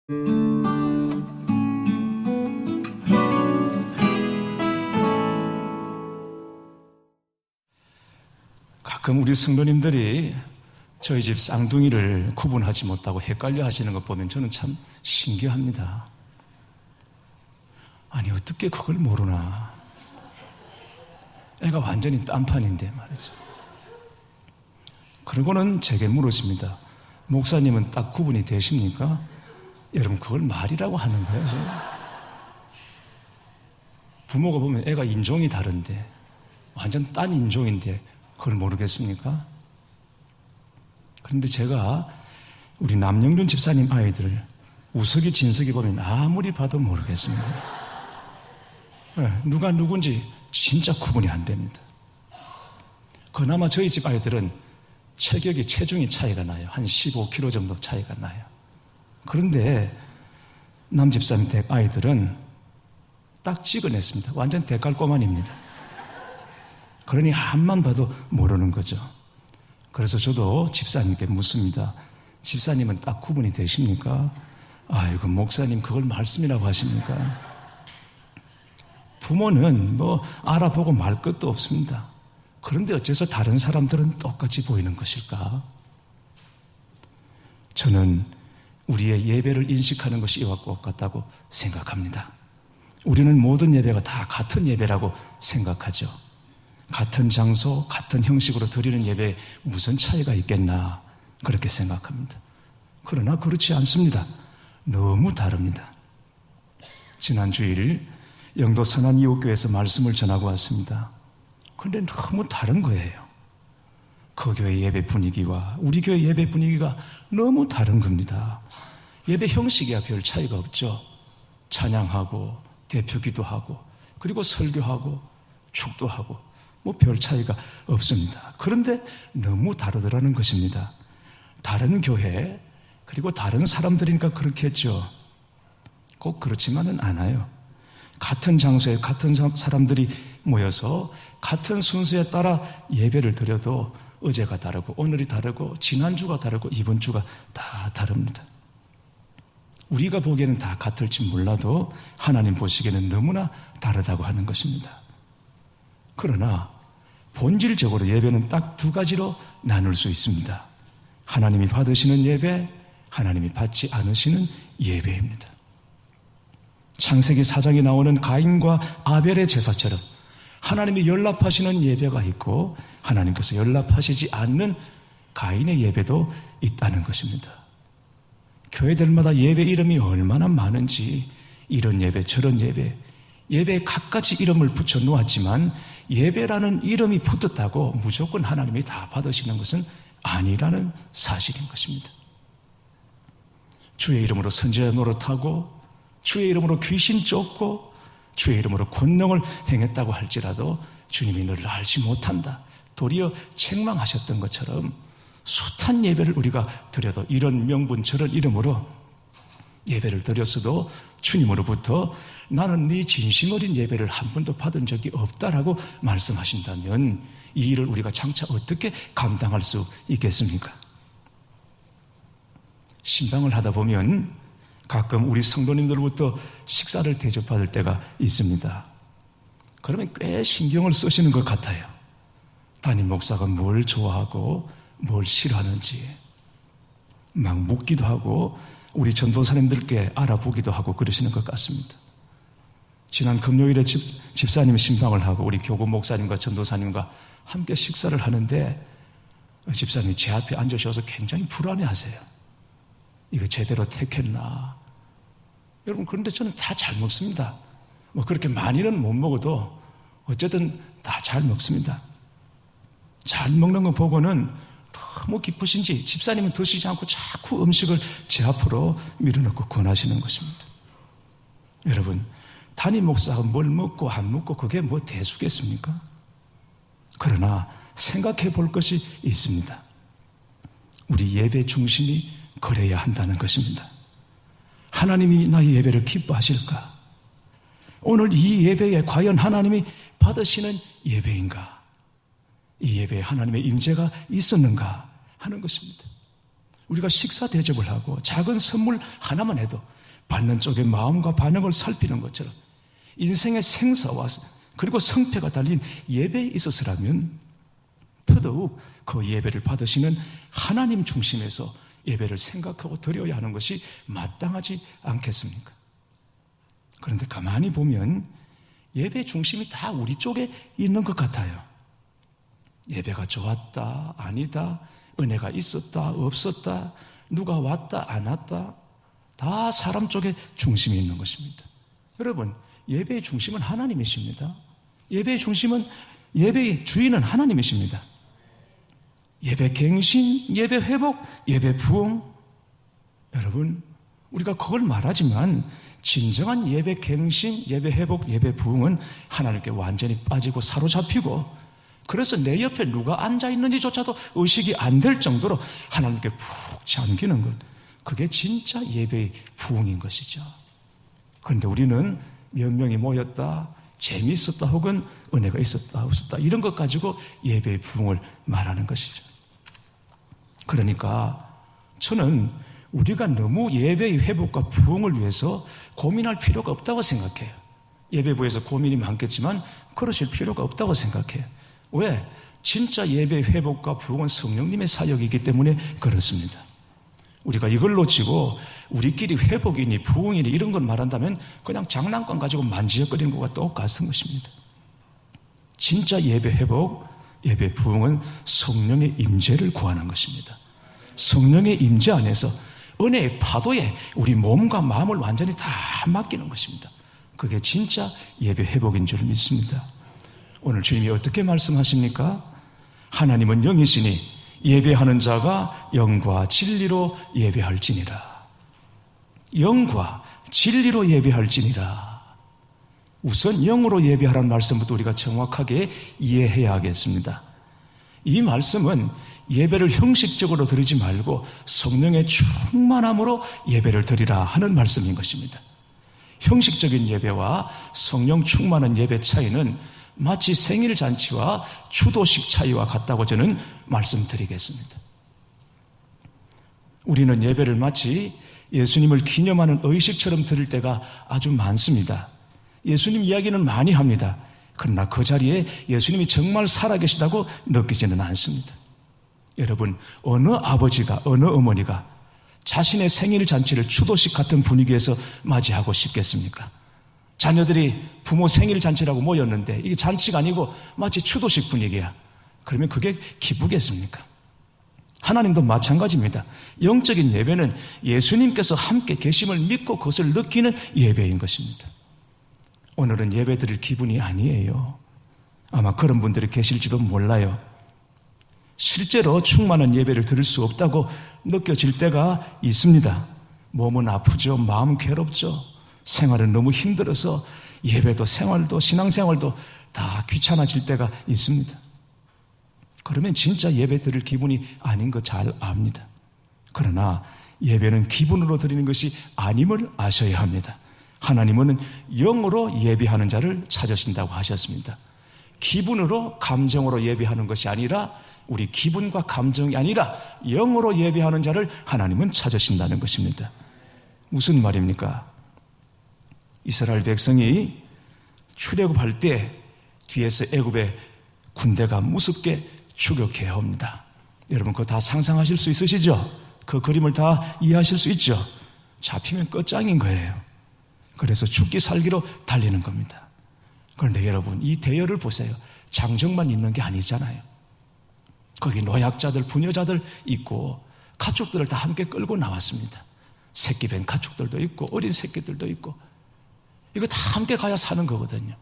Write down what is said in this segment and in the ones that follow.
가끔 우리 성도님들이 저희 집 쌍둥이를 구분하지 못하고 헷갈려 하시는 것 보면 저는 참 신기합니다. 아니, 어떻게 그걸 모르나. 애가 완전히 딴판인데 말이죠. 그러고는 제게 물으십니다. 목사님은 딱 구분이 되십니까? 여러분, 그걸 말이라고 하는 거예요. 부모가 보면 애가 인종이 다른데, 완전 딴 인종인데 그걸 모르겠습니까? 그런데 제가 우리 남영준 집사님 아이들 우석이, 진석이 보면 아무리 봐도 모르겠습니다. 누가 누군지 진짜 구분이 안 됩니다. 그나마 저희 집 아이들은 체중이 차이가 나요. 한 15kg 정도 차이가 나요. 그런데 남 집사님 댁 아이들은 딱 찍어냈습니다. 완전 대깔꼬만입니다. 그러니 앞만 봐도 모르는 거죠. 그래서 저도 집사님께 묻습니다. 집사님은 딱 구분이 되십니까? 아이고, 목사님 그걸 말씀이라고 하십니까? 부모는 뭐 알아보고 말 것도 없습니다. 그런데 어째서 다른 사람들은 똑같이 보이는 것일까? 저는 우리의 예배를 인식하는 것이 이와 같다고 생각합니다. 우리는 모든 예배가 다 같은 예배라고 생각하죠. 같은 장소, 같은 형식으로 드리는 예배에 무슨 차이가 있겠나 그렇게 생각합니다. 그러나 그렇지 않습니다. 너무 다릅니다. 지난 주일 영도 선한이웃교회에서 말씀을 전하고 왔습니다. 그런데 너무 다른 거예요. 그 교회 예배 분위기와 우리 교회 예배 분위기가 너무 다른 겁니다. 예배 형식이야 별 차이가 없죠. 찬양하고 대표기도 하고 그리고 설교하고 축도하고 뭐 별 차이가 없습니다. 그런데 너무 다르더라는 것입니다. 다른 교회 그리고 다른 사람들이니까 그렇겠죠. 꼭 그렇지만은 않아요. 같은 장소에 같은 사람들이 모여서 같은 순서에 따라 예배를 드려도 어제가 다르고 오늘이 다르고 지난주가 다르고 이번 주가 다 다릅니다. 우리가 보기에는 다 같을지 몰라도 하나님 보시기에는 너무나 다르다고 하는 것입니다. 그러나 본질적으로 예배는 딱 두 가지로 나눌 수 있습니다. 하나님이 받으시는 예배, 하나님이 받지 않으시는 예배입니다. 창세기 4장에 나오는 가인과 아벨의 제사처럼 하나님이 연락하시는 예배가 있고 하나님께서 연락하시지 않는 가인의 예배도 있다는 것입니다. 교회들마다 예배 이름이 얼마나 많은지 이런 예배 저런 예배에 갖가지 이름을 붙여 놓았지만 예배라는 이름이 붙었다고 무조건 하나님이 다 받으시는 것은 아니라는 사실인 것입니다. 주의 이름으로 선지자 노릇하고 주의 이름으로 귀신 쫓고 주의 이름으로 권능을 행했다고 할지라도 주님이 너를 알지 못한다 도리어 책망하셨던 것처럼 숱한 예배를 우리가 드려도 이런 명분 저런 이름으로 예배를 드렸어도 주님으로부터 나는 네 진심 어린 예배를 한 번도 받은 적이 없다라고 말씀하신다면 이 일을 우리가 장차 어떻게 감당할 수 있겠습니까? 신방을 하다 보면 가끔 우리 성도님들로부터 식사를 대접받을 때가 있습니다. 그러면 꽤 신경을 쓰시는 것 같아요. 담임 목사가 뭘 좋아하고 뭘 싫어하는지 막 묻기도 하고 우리 전도사님들께 알아보기도 하고 그러시는 것 같습니다. 지난 금요일에 집사님이 신방을 하고 우리 교구 목사님과 전도사님과 함께 식사를 하는데 집사님이 제 앞에 앉으셔서 굉장히 불안해하세요. 이거 제대로 택했나? 여러분, 그런데 저는 다 잘 먹습니다. 뭐 그렇게 많이는 못 먹어도 어쨌든 다 잘 먹습니다. 잘 먹는 거 보고는 너무 기쁘신지 집사님은 드시지 않고 자꾸 음식을 제 앞으로 밀어넣고 권하시는 것입니다. 여러분, 담임 목사가 뭘 먹고 안 먹고 그게 뭐 대수겠습니까? 그러나 생각해 볼 것이 있습니다. 우리 예배 중심이 그래야 한다는 것입니다. 하나님이 나의 예배를 기뻐하실까? 오늘 이 예배에 과연 하나님이 받으시는 예배인가? 이 예배에 하나님의 임재가 있었는가 하는 것입니다. 우리가 식사 대접을 하고 작은 선물 하나만 해도 받는 쪽의 마음과 반응을 살피는 것처럼 인생의 생사와 그리고 성패가 달린 예배에 있어서라면 더더욱 그 예배를 받으시는 하나님 중심에서 예배를 생각하고 드려야 하는 것이 마땅하지 않겠습니까? 그런데 가만히 보면 예배 중심이 다 우리 쪽에 있는 것 같아요. 예배가 좋았다, 아니다, 은혜가 있었다, 없었다, 누가 왔다, 안 왔다, 다 사람 쪽에 중심이 있는 것입니다. 여러분, 예배의 중심은 하나님이십니다. 예배의 중심은, 예배의 주인은 하나님이십니다. 예배 갱신, 예배 회복, 예배 부흥. 여러분, 우리가 그걸 말하지만 진정한 예배 갱신, 예배 회복, 예배 부흥은 하나님께 완전히 빠지고 사로잡히고, 그래서 내 옆에 누가 앉아있는지조차도 의식이 안 될 정도로 하나님께 푹 잠기는 것, 그게 진짜 예배의 부흥인 것이죠. 그런데 우리는 몇 명이 모였다, 재미있었다, 혹은 은혜가 있었다, 없었다, 이런 것 가지고 예배의 부흥을 말하는 것이죠. 그러니까 저는 우리가 너무 예배의 회복과 부흥을 위해서 고민할 필요가 없다고 생각해요. 예배부에서 고민이 많겠지만 그러실 필요가 없다고 생각해요. 왜? 진짜 예배 회복과 부흥은 성령님의 사역이기 때문에 그렇습니다. 우리가 이걸 놓치고 우리끼리 회복이니 부흥이니 이런 걸 말한다면 그냥 장난감 가지고 만지작거리는 것과 똑같은 것입니다. 진짜 예배 회복, 예배 부흥은 성령의 임재를 구하는 것입니다. 성령의 임재 안에서 은혜의 파도에 우리 몸과 마음을 완전히 다 맡기는 것입니다. 그게 진짜 예배 회복인 줄 믿습니다. 오늘 주님이 어떻게 말씀하십니까? 하나님은 영이시니 예배하는 자가 영과 진리로 예배할지니라. 영과 진리로 예배할지니라. 우선 영으로 예배하라는 말씀부터 우리가 정확하게 이해해야 하겠습니다. 이 말씀은 예배를 형식적으로 드리지 말고 성령의 충만함으로 예배를 드리라 하는 말씀인 것입니다. 형식적인 예배와 성령 충만한 예배 차이는 마치 생일잔치와 추도식 차이와 같다고 저는 말씀드리겠습니다. 우리는 예배를 마치 예수님을 기념하는 의식처럼 드릴 때가 아주 많습니다. 예수님 이야기는 많이 합니다. 그러나 그 자리에 예수님이 정말 살아계시다고 느끼지는 않습니다. 여러분, 어느 아버지가, 어느 어머니가 자신의 생일잔치를 추도식 같은 분위기에서 맞이하고 싶겠습니까? 자녀들이 부모 생일잔치라고 모였는데 이게 잔치가 아니고 마치 추도식 분위기야. 그러면 그게 기쁘겠습니까? 하나님도 마찬가지입니다. 영적인 예배는 예수님께서 함께 계심을 믿고 그것을 느끼는 예배인 것입니다. 오늘은 예배 드릴 기분이 아니에요. 아마 그런 분들이 계실지도 몰라요. 실제로 충만한 예배를 드릴 수 없다고 느껴질 때가 있습니다. 몸은 아프죠. 마음 괴롭죠. 생활은 너무 힘들어서 예배도 생활도 신앙생활도 다 귀찮아질 때가 있습니다. 그러면 진짜 예배 드릴 기분이 아닌 거 잘 압니다. 그러나 예배는 기분으로 드리는 것이 아님을 아셔야 합니다. 하나님은 영으로 예배하는 자를 찾으신다고 하셨습니다. 기분으로 감정으로 예배하는 것이 아니라 우리 기분과 감정이 아니라 영으로 예배하는 자를 하나님은 찾으신다는 것입니다. 무슨 말입니까? 이스라엘 백성이 출애굽할 때 뒤에서 애굽의 군대가 무섭게 추격해야 합니다. 여러분 그거 다 상상하실 수 있으시죠? 그 그림을 다 이해하실 수 있죠? 잡히면 끝장인 거예요. 그래서 죽기 살기로 달리는 겁니다. 그런데 여러분 이 대열을 보세요. 장정만 있는 게 아니잖아요. 거기 노약자들, 부녀자들 있고 가축들을 다 함께 끌고 나왔습니다. 새끼 뱀 가축들도 있고 어린 새끼들도 있고 이거 다 함께 가야 사는 거거든요.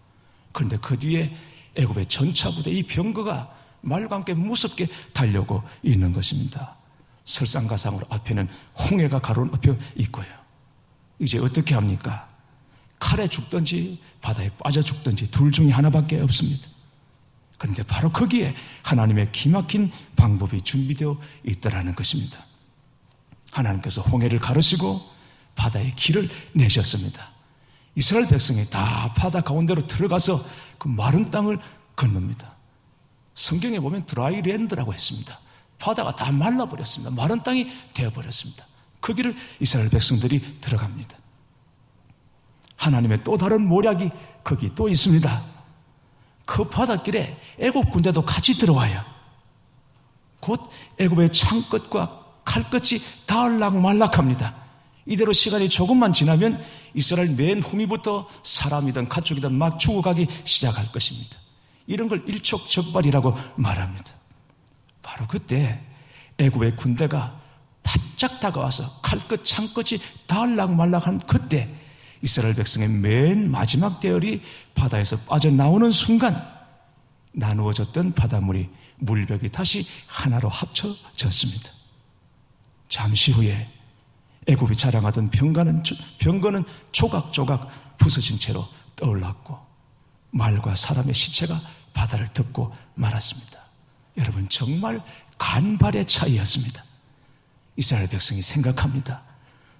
그런데 그 뒤에 애굽의 전차부대 이 병거가 말과 함께 무섭게 달려오고 있는 것입니다. 설상가상으로 앞에는 홍해가 가로엎여 있고요. 이제 어떻게 합니까? 칼에 죽든지 바다에 빠져 죽든지 둘 중에 하나밖에 없습니다. 그런데 바로 거기에 하나님의 기막힌 방법이 준비되어 있더라는 것입니다. 하나님께서 홍해를 가르시고 바다에 길을 내셨습니다. 이스라엘 백성이 다 바다 가운데로 들어가서 그 마른 땅을 건넙니다. 성경에 보면 드라이랜드라고 했습니다. 바다가 다 말라버렸습니다. 마른 땅이 되어버렸습니다. 그 길을 이스라엘 백성들이 들어갑니다. 하나님의 또 다른 모략이 거기 또 있습니다. 그 바닷길에 애굽 군대도 같이 들어와요. 곧 애굽의 창끝과 칼끝이 닿을락말락합니다. 이대로 시간이 조금만 지나면 이스라엘 맨 후미부터 사람이든 가축이든 막 죽어가기 시작할 것입니다. 이런 걸 일촉즉발이라고 말합니다. 바로 그때 애굽의 군대가 바짝 다가와서 칼끝 창끝이 닿을락말락한 그때 이스라엘 백성의 맨 마지막 대열이 바다에서 빠져나오는 순간 나누어졌던 바닷물이 물벽이 다시 하나로 합쳐졌습니다. 잠시 후에 애굽이 자랑하던 병거는 조각조각 부서진 채로 떠올랐고 말과 사람의 시체가 바다를 덮고 말았습니다. 여러분, 정말 간발의 차이였습니다. 이스라엘 백성이 생각합니다.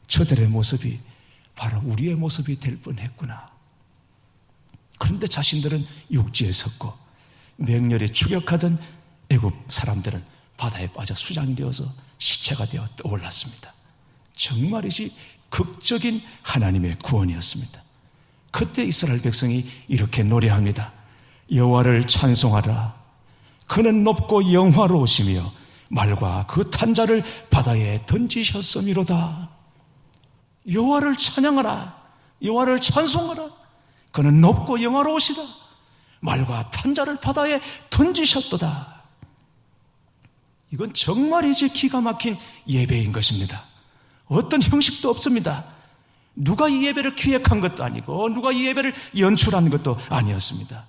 저들의 모습이 바로 우리의 모습이 될 뻔했구나. 그런데 자신들은 육지에 섰고 맹렬히 추격하던 애굽 사람들은 바다에 빠져 수장이 되어서 시체가 되어 떠올랐습니다. 정말이지 극적인 하나님의 구원이었습니다. 그때 이스라엘 백성이 이렇게 노래합니다. 여호와를 찬송하라. 그는 높고 영화로우시며 말과 그 탄자를 바다에 던지셨음이로다. 여호와를 찬양하라. 여호와를 찬송하라. 그는 높고 영화로우시다. 말과 탄자를 바다에 던지셨도다. 이건 정말이지 기가 막힌 예배인 것입니다. 어떤 형식도 없습니다. 누가 이 예배를 기획한 것도 아니고 누가 이 예배를 연출한 것도 아니었습니다.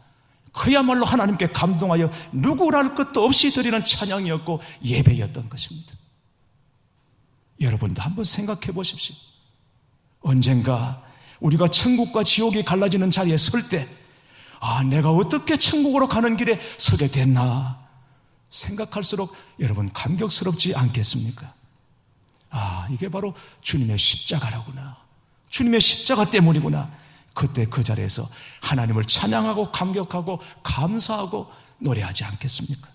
그야말로 하나님께 감동하여 누구랄 것도 없이 드리는 찬양이었고 예배였던 것입니다. 여러분도 한번 생각해 보십시오. 언젠가 우리가 천국과 지옥이 갈라지는 자리에 설 때 내가 어떻게 천국으로 가는 길에 서게 됐나 생각할수록 여러분 감격스럽지 않겠습니까? 이게 바로 주님의 십자가라구나. 주님의 십자가 때문이구나. 그때 그 자리에서 하나님을 찬양하고 감격하고 감사하고 노래하지 않겠습니까?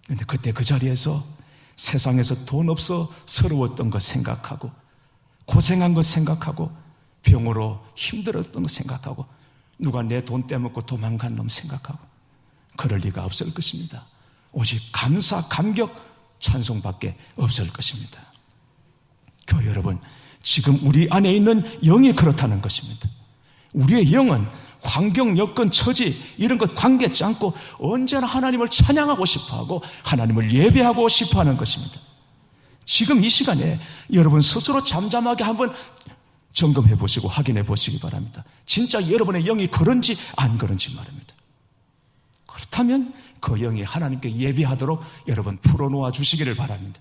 그런데 그때 그 자리에서 세상에서 돈 없어 서러웠던 것 생각하고 고생한 것 생각하고 병으로 힘들었던 것 생각하고 누가 내 돈 떼먹고 도망간 놈 생각하고 그럴 리가 없을 것입니다. 오직 감사, 감격, 찬송밖에 없을 것입니다. 교회 여러분, 지금 우리 안에 있는 영이 그렇다는 것입니다. 우리의 영은 환경, 여건, 처지 이런 것 관계치 않고 언제나 하나님을 찬양하고 싶어하고 하나님을 예배하고 싶어하는 것입니다. 지금 이 시간에 여러분 스스로 잠잠하게 한번 점검해 보시고 확인해 보시기 바랍니다. 진짜 여러분의 영이 그런지 안 그런지 말입니다. 그렇다면 그 영이 하나님께 예배하도록 여러분 풀어놓아 주시기를 바랍니다.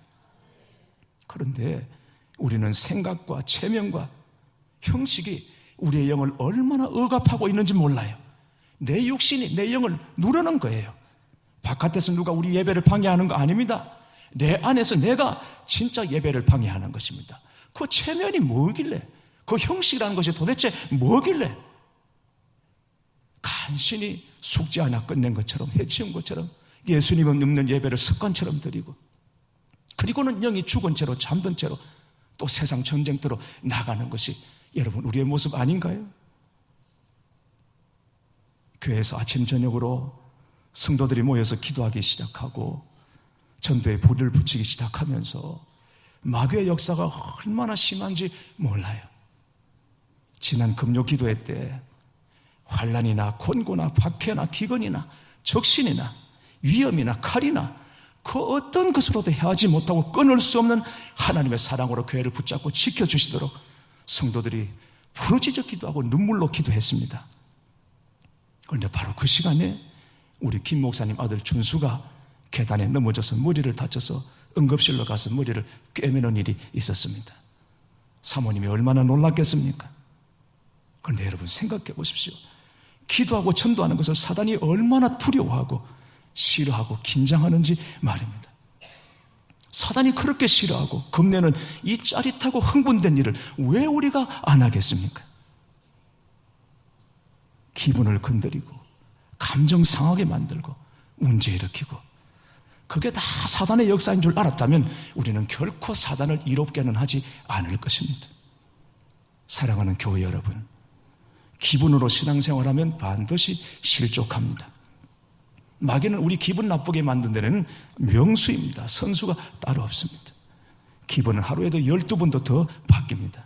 그런데 우리는 생각과 체면과 형식이 우리의 영을 얼마나 억압하고 있는지 몰라요. 내 육신이 내 영을 누르는 거예요. 바깥에서 누가 우리 예배를 방해하는 거 아닙니다. 내 안에서 내가 진짜 예배를 방해하는 것입니다. 그 체면이 뭐길래, 그 형식이라는 것이 도대체 뭐길래 간신히 숙제 하나 끝낸 것처럼 해치운 것처럼 예수님은 없는 예배를 습관처럼 드리고 그리고는 영이 죽은 채로 잠든 채로 또 세상 전쟁터로 나가는 것이 여러분 우리의 모습 아닌가요? 교회에서 아침 저녁으로 성도들이 모여서 기도하기 시작하고 전도에 불을 붙이기 시작하면서 마귀의 역사가 얼마나 심한지 몰라요. 지난 금요 기도회 때 환난이나 곤고나 박해나 기근이나 적신이나 위험이나 칼이나 그 어떤 것으로도 해하지 못하고 끊을 수 없는 하나님의 사랑으로 교회를 붙잡고 지켜주시도록 성도들이 부르짖어 기도하고 눈물로 기도했습니다. 그런데 바로 그 시간에 우리 김 목사님 아들 준수가 계단에 넘어져서 머리를 다쳐서 응급실로 가서 머리를 꿰매는 일이 있었습니다. 사모님이 얼마나 놀랐겠습니까? 그런데 여러분 생각해 보십시오. 기도하고 전도하는 것을 사단이 얼마나 두려워하고 싫어하고 긴장하는지 말입니다. 사단이 그렇게 싫어하고 겁내는 이 짜릿하고 흥분된 일을 왜 우리가 안 하겠습니까? 기분을 건드리고 감정 상하게 만들고 문제 일으키고 그게 다 사단의 역사인 줄 알았다면 우리는 결코 사단을 이롭게는 하지 않을 것입니다. 사랑하는 교회 여러분, 기분으로 신앙생활하면 반드시 실족합니다. 마귀는 우리 기분 나쁘게 만든 데는 명수입니다. 선수가 따로 없습니다. 기분은 하루에도 12번도 더 바뀝니다.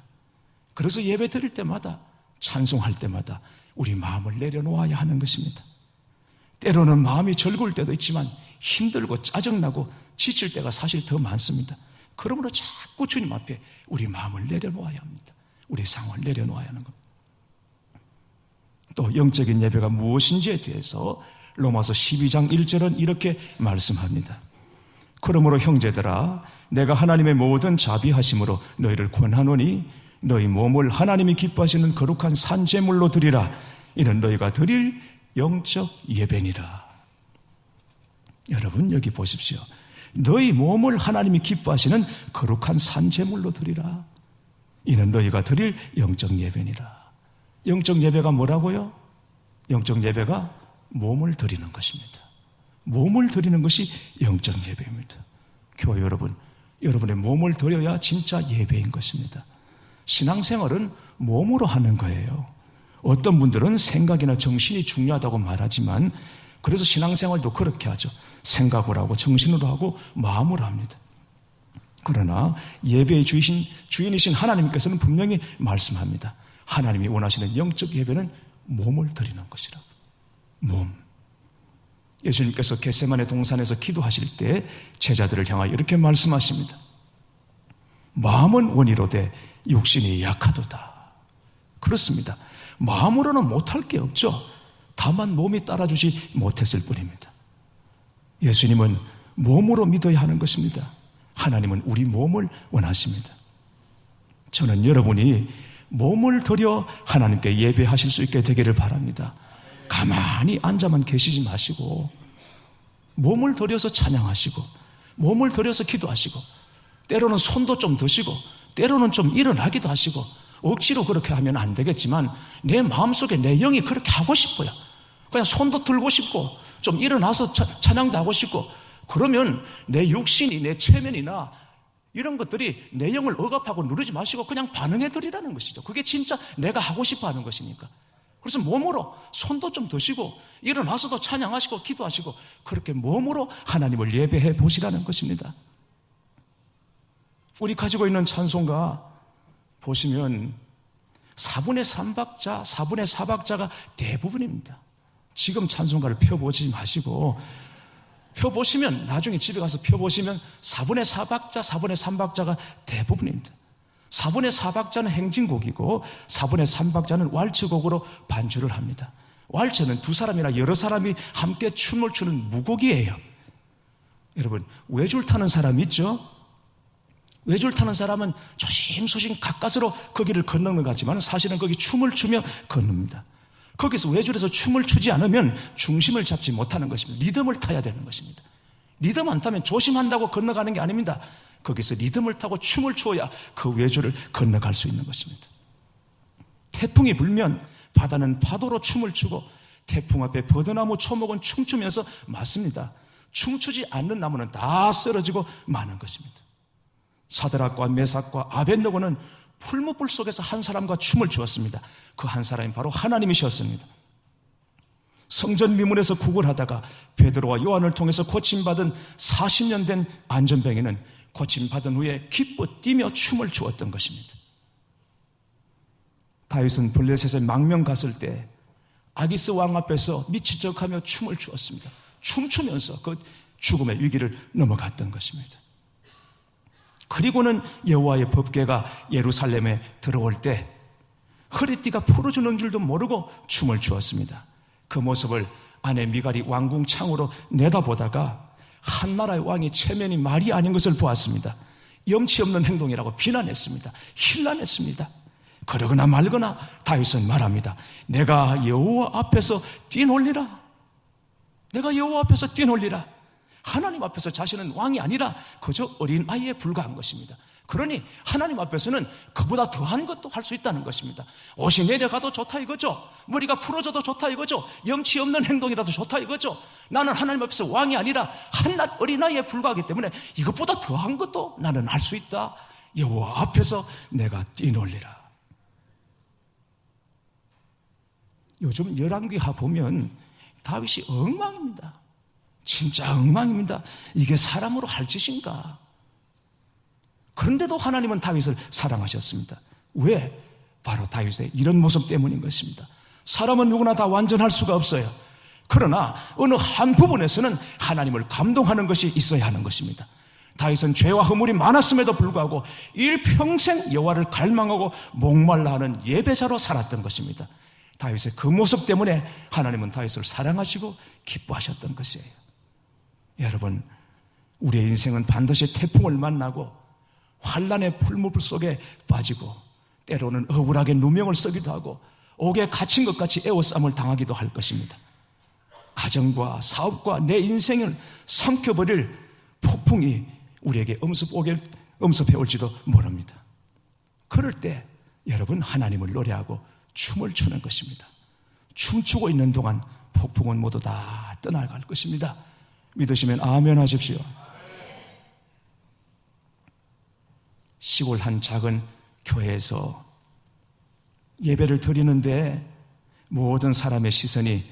그래서 예배 드릴 때마다, 찬송할 때마다 우리 마음을 내려놓아야 하는 것입니다. 때로는 마음이 즐거울 때도 있지만 힘들고 짜증나고 지칠 때가 사실 더 많습니다. 그러므로 자꾸 주님 앞에 우리 마음을 내려놓아야 합니다. 우리 상황을 내려놓아야 하는 겁니다. 또 영적인 예배가 무엇인지에 대해서 로마서 12장 1절은 이렇게 말씀합니다. 그러므로 형제들아, 내가 하나님의 모든 자비하심으로 너희를 권하노니 너희 몸을 하나님이 기뻐하시는 거룩한 산제물로 드리라. 이는 너희가 드릴 영적 예배니라. 여러분, 여기 보십시오. 너희 몸을 하나님이 기뻐하시는 거룩한 산제물로 드리라. 이는 너희가 드릴 영적 예배니라. 영적 예배가 뭐라고요? 영적 예배가 몸을 드리는 것입니다. 몸을 드리는 것이 영적 예배입니다. 교회 여러분, 여러분의 몸을 드려야 진짜 예배인 것입니다. 신앙생활은 몸으로 하는 거예요. 어떤 분들은 생각이나 정신이 중요하다고 말하지만, 그래서 신앙생활도 그렇게 하죠. 생각으로 하고 정신으로 하고 마음으로 합니다. 그러나 예배의 주인이신 하나님께서는 분명히 말씀합니다. 하나님이 원하시는 영적 예배는 몸을 드리는 것이라고. 몸. 예수님께서 겟세마네 동산에서 기도하실 때 제자들을 향하여 이렇게 말씀하십니다. 마음은 원이로되 육신이 약하도다. 그렇습니다. 마음으로는 못할 게 없죠. 다만 몸이 따라주지 못했을 뿐입니다. 예수님은 몸으로 믿어야 하는 것입니다. 하나님은 우리 몸을 원하십니다. 저는 여러분이 몸을 들여 하나님께 예배하실 수 있게 되기를 바랍니다. 가만히 앉아만 계시지 마시고 몸을 들여서 찬양하시고 몸을 들여서 기도하시고 때로는 손도 좀 드시고 때로는 좀 일어나기도 하시고 억지로 그렇게 하면 안 되겠지만 내 마음속에 내 영이 그렇게 하고 싶어요. 그냥 손도 들고 싶고 좀 일어나서 찬양도 하고 싶고 그러면 내 육신이 내 체면이나 이런 것들이 내 영을 억압하고 누르지 마시고 그냥 반응해드리라는 것이죠. 그게 진짜 내가 하고 싶어 하는 것이니까. 그래서 몸으로 손도 좀 드시고 일어나서도 찬양하시고 기도하시고 그렇게 몸으로 하나님을 예배해 보시라는 것입니다. 우리 가지고 있는 찬송가 보시면 4분의 3박자, 4분의 4박자가 대부분입니다. 지금 찬송가를 펴보지 마시고 펴보시면 나중에 집에 가서 펴보시면 4분의 4박자, 4분의 3박자가 대부분입니다. 4분의 4박자는 행진곡이고 4분의 3박자는 왈츠곡으로 반주를 합니다. 왈츠는 두 사람이나 여러 사람이 함께 춤을 추는 무곡이에요. 여러분, 외줄 타는 사람 있죠? 외줄 타는 사람은 조심조심 가까스로 거기를 건너는 것 같지만 사실은 거기 춤을 추며 건넙니다. 거기서 외줄에서 춤을 추지 않으면 중심을 잡지 못하는 것입니다. 리듬을 타야 되는 것입니다. 리듬 안 타면 조심한다고 건너가는 게 아닙니다. 거기서 리듬을 타고 춤을 추어야 그 외줄을 건너갈 수 있는 것입니다. 태풍이 불면 바다는 파도로 춤을 추고 태풍 앞에 버드나무 초목은 춤추면서 맞습니다. 춤추지 않는 나무는 다 쓰러지고 마는 것입니다. 사드락과 메삭과 아벳느고는 풀무불 속에서 한 사람과 춤을 추었습니다. 그 한 사람이 바로 하나님이셨습니다. 성전 미문에서 구걸하다가 베드로와 요한을 통해서 고침받은 40년 된 안전뱅이는 고침받은 후에 기뻐 뛰며 춤을 추었던 것입니다. 다윗은 블레셋에 망명 갔을 때 아기스 왕 앞에서 미치적하며 춤을 추었습니다. 춤추면서 그 죽음의 위기를 넘어갔던 것입니다. 그리고는 여호와의 법궤가 예루살렘에 들어올 때 허리띠가 풀어주는 줄도 모르고 춤을 추었습니다. 그 모습을 아내 미갈이 왕궁 창으로 내다보다가 한 나라의 왕이 체면이 말이 아닌 것을 보았습니다. 염치 없는 행동이라고 비난했습니다. 힐난했습니다. 그러거나 말거나 다윗은 말합니다. 내가 여호와 앞에서 뛰놀리라. 내가 여호와 앞에서 뛰놀리라. 하나님 앞에서 자신은 왕이 아니라 그저 어린 아이에 불과한 것입니다. 그러니 하나님 앞에서는 그보다 더한 것도 할 수 있다는 것입니다. 옷이 내려가도 좋다 이거죠. 머리가 풀어져도 좋다 이거죠. 염치 없는 행동이라도 좋다 이거죠. 나는 하나님 앞에서 왕이 아니라 한낱 어린아이에 불과하기 때문에 이것보다 더한 것도 나는 할 수 있다. 여호와 앞에서 내가 뛰놀리라. 요즘 열왕기하 보면 다윗이 엉망입니다. 진짜 엉망입니다. 이게 사람으로 할 짓인가? 그런데도 하나님은 다윗을 사랑하셨습니다. 왜? 바로 다윗의 이런 모습 때문인 것입니다. 사람은 누구나 다 완전할 수가 없어요. 그러나 어느 한 부분에서는 하나님을 감동하는 것이 있어야 하는 것입니다. 다윗은 죄와 허물이 많았음에도 불구하고 일평생 여호와를 갈망하고 목말라 하는 예배자로 살았던 것입니다. 다윗의 그 모습 때문에 하나님은 다윗을 사랑하시고 기뻐하셨던 것이에요. 여러분, 우리의 인생은 반드시 태풍을 만나고 환란의 풀무불 속에 빠지고 때로는 억울하게 누명을 쓰기도 하고 옥에 갇힌 것 같이 애워싸움을 당하기도 할 것입니다. 가정과 사업과 내 인생을 삼켜버릴 폭풍이 우리에게 엄습해 올지도 모릅니다. 그럴 때 여러분, 하나님을 노래하고 춤을 추는 것입니다. 춤추고 있는 동안 폭풍은 모두 다 떠나갈 것입니다. 믿으시면 아멘 하십시오. 시골 한 작은 교회에서 예배를 드리는데 모든 사람의 시선이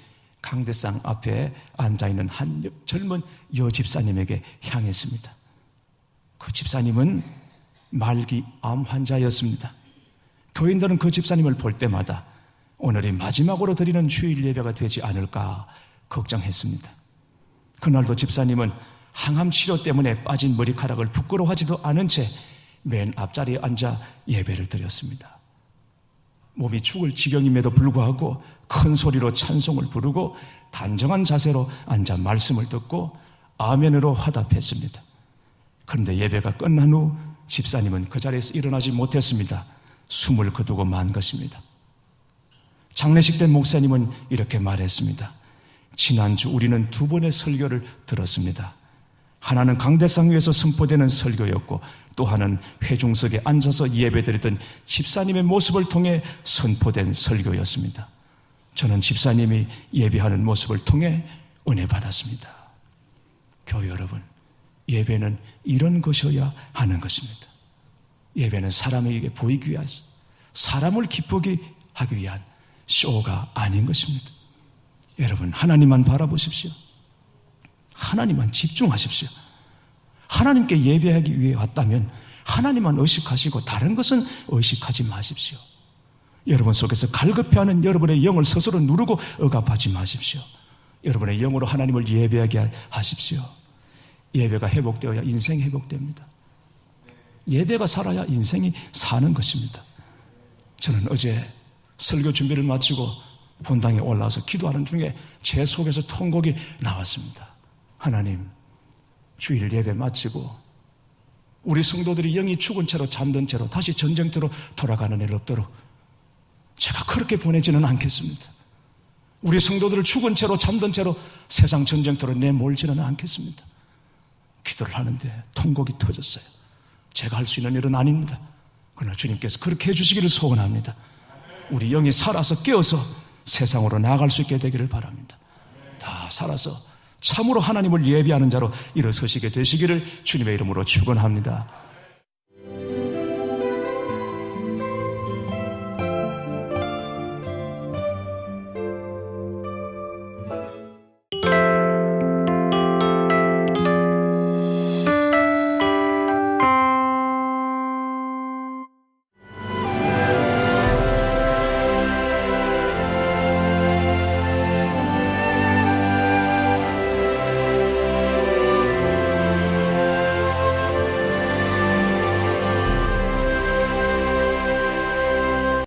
강대상 앞에 앉아있는 한 젊은 여집사님에게 향했습니다. 그 집사님은 말기 암 환자였습니다. 교인들은 그 집사님을 볼 때마다 오늘이 마지막으로 드리는 주일 예배가 되지 않을까 걱정했습니다. 그날도 집사님은 항암 치료 때문에 빠진 머리카락을 부끄러워하지도 않은 채 맨 앞자리에 앉아 예배를 드렸습니다. 몸이 죽을 지경임에도 불구하고 큰 소리로 찬송을 부르고 단정한 자세로 앉아 말씀을 듣고 아멘으로 화답했습니다. 그런데 예배가 끝난 후 집사님은 그 자리에서 일어나지 못했습니다. 숨을 거두고 만 것입니다. 장례식 때 목사님은 이렇게 말했습니다. 지난주 우리는 두 번의 설교를 들었습니다. 하나는 강대상 위에서 선포되는 설교였고 또 하나는 회중석에 앉아서 예배드리던 집사님의 모습을 통해 선포된 설교였습니다. 저는 집사님이 예배하는 모습을 통해 은혜 받았습니다. 교회 여러분, 예배는 이런 것이어야 하는 것입니다. 예배는 사람에게 보이기 위한, 사람을 기쁘게 하기 위한 쇼가 아닌 것입니다. 여러분, 하나님만 바라보십시오. 하나님만 집중하십시오. 하나님께 예배하기 위해 왔다면 하나님만 의식하시고 다른 것은 의식하지 마십시오. 여러분 속에서 갈급해하는 여러분의 영을 스스로 누르고 억압하지 마십시오. 여러분의 영으로 하나님을 예배하게 하십시오. 예배가 회복되어야 인생이 회복됩니다. 예배가 살아야 인생이 사는 것입니다. 저는 어제 설교 준비를 마치고 본당에 올라와서 기도하는 중에 제 속에서 통곡이 나왔습니다. 하나님, 주일 예배 마치고 우리 성도들이 영이 죽은 채로 잠든 채로 다시 전쟁터로 돌아가는 일 없도록 제가 그렇게 보내지는 않겠습니다. 우리 성도들을 죽은 채로 잠든 채로 세상 전쟁터로 내몰지는 않겠습니다. 기도를 하는데 통곡이 터졌어요. 제가 할 수 있는 일은 아닙니다. 그러나 주님께서 그렇게 해주시기를 소원합니다. 우리 영이 살아서 깨어서 세상으로 나아갈 수 있게 되기를 바랍니다. 다 살아서 참으로 하나님을 예배하는 자로 일어서시게 되시기를 주님의 이름으로 축원합니다.